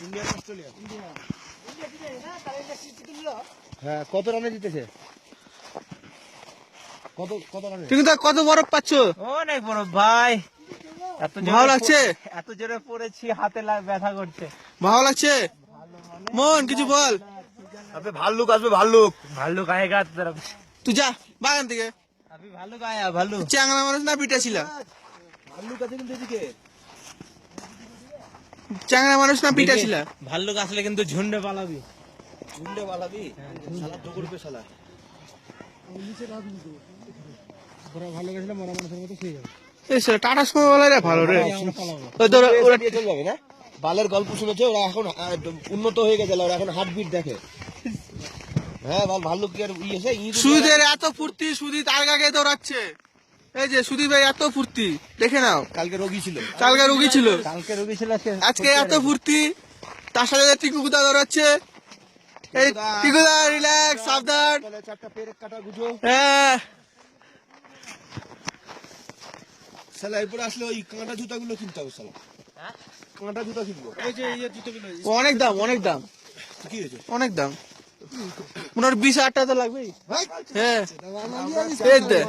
India Australia হ্যাঁ কত রানে জিতেছে কত রানে তুমি তো কত বরফ পাচ্ছ অনেক বরফ ভাই ভালো লাগছে এত জোরে পড়েছি হাতে ব্যথা করছে ভালো লাগছে মন কিছু বল আবে ভাল্লুক আসবে ভাল্লুক ভাল্লুক আয়েগা तरफ তুই যা বাগান থেকে अभी भालुक आया भालू চ্যাংড়া মানুষ না পিটা ছিল ভাল্লুক আছে কিন্তু এদিকে চ্যাংড়া মানুষ না পিটা ছিল ভাল্লুক আসলে কিন্তু ঝুন্ডে পালাবি উল্টে পালাবি শালা তো করবে শালা ভালো গেছিল মরা মানুষের মতো শুয়ে যাবে এই সে টাটা সময় বলে রে ভালো রে ওই তোর ওরা দিয়ে চলে যাবে না বালের গল্প শুনেছে ওরা এখন উন্নত হয়ে গেছে ওরা এখন হার্টবিট দেখে হ্যাঁ ভাল্লুক কি আর ইয়েছে সুদীপের এত ফুর্তি সুদীপ তারকাকে দৌড়াচ্ছে এই যে সুদীপ ভাই এত ফুর্তি দেখে নাও কালকে রোগী ছিল কালকে রুগী ছিল কালকে রোগী ছিল আজকে এত ফুর্তি তার সাথে টিকুদা দৌড়াচ্ছে এই টিকুদা রিল্যাক্স সাবধান তাহলে চারটা পেরেক কাটা গুজো হ্যাঁ শালা এরপরে আসলে ওই কাঁটা জুতাগুলো কিনতে হবে শালা কাঁটা জুতা কিনবো এই যে এই জুতোগুলো অনেক দাম অনেক দাম কি হয়েছে অনেক দাম মনে হয় 20,000 টাকা তো লাগবেই হ্যাঁ এই দে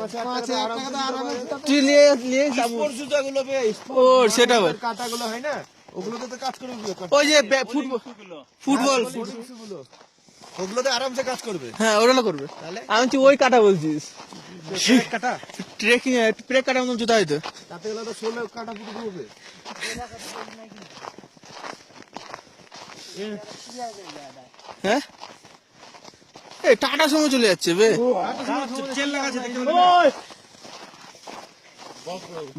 তুই নিয়ে যাবো স্পোর্টস জুতাগুলো বে ও সেটা বল কাঁটাগুলো হয় না ওগুলোতে তো কাজ করবে ওই যে ফুটবল গুলো ওগুলোতে আরামসে কাজ করবে হ্যাঁ ওটা করবে আমি তুই ওই কাটা বলছিস কাটা ট্রেকিং ব্রেক কাটার মতন জুতা হয়তো তাতে গেলে তো 16 কাটা পুরো করবে হ্যাঁ এই টাটা সময় চলে যাচ্ছে বে চেন লাগাচ্ছে দেখতে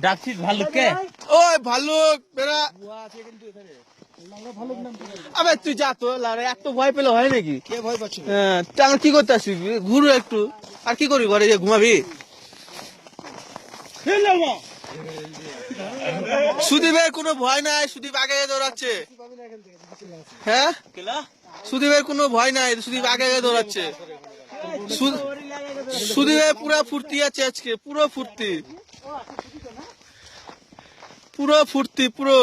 ডাকছিস ভাল্লুককে ওই ভাল্লুক বেরা বুয়া আছে কিন্তু এখানে আবে তুই যা তো লারে এত ভয় পেলে হয় নাকি কে ভয় পাচ্ছে হ্যাঁ তা আমরা কি করতে আসছি ঘুরু একটু আর কি করবি ঘরে যে ঘুমাবি সুদীপের কোনো ভয় নাই সুদীপ আগে দৌড়াচ্ছে হ্যাঁ সুদীপের কোনো ভয় নাই সুদীপ আগে দৌড়াচ্ছে সুদীপের পুরো ফুর্তি আছে আজকে পুরো ফুর্তি পুরো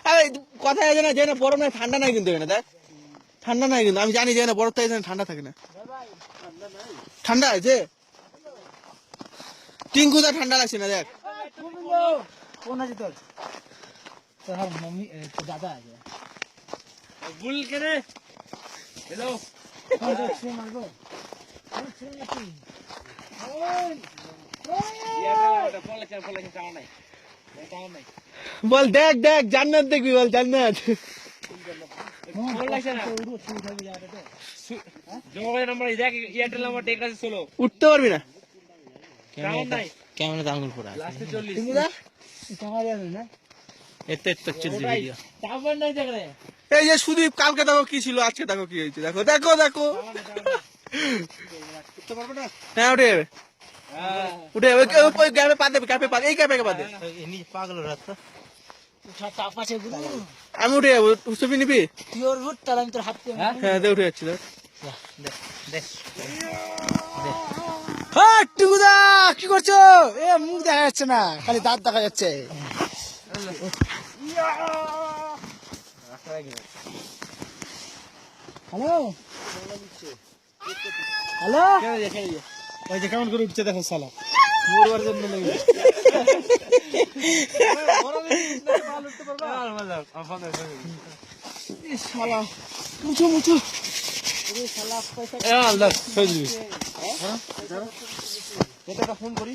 আরে কথা আছে না যে না বরফ নাই ঠান্ডা নাই কিন্তু এখানে দেখ ঠান্ডা নাই কিন্তু আমি জানি যে না বরফ থাকে ঠান্ডা থাকে না ঠান্ডা আছে টিঙ্কুদা ঠান্ডা লাগছে না দেখ কোন আছে তোর তোর মম্মি তোর দাদা আছে বুল কে রে হ্যালো মারবো বল দেখ দেখ জান্নাত দেখবি বল জান্নাত উঠতে পারবি না ক্যামেরা আঙ্গুল পড়া এই যে সুদীপ কালকে দেখো কি ছিল আজকে দেখো কি হয়েছে দেখো দেখো দেখো হ্যাঁ উঠে যাবে উঠে যাবে ওই গ্যাপে পা দেবে গ্যাপে পা এই গ্যাপে পা দেবে পাগল রাস্তা আমি উঠে যাবো ছবি নিবি তুই ওর উঠ তাহলে আমি তোর হাত হ্যাঁ দে উঠে যাচ্ছি টুকুদা কি করছো এ মুখ দেখা যাচ্ছে না খালি দাঁত দেখা যাচ্ছে হ্যালো হ্যালো ওই যে কেমন করে উঠছে দেখো শালা মরবার জন্য লেগে শালা মুছো মুছো এটা ফোন করি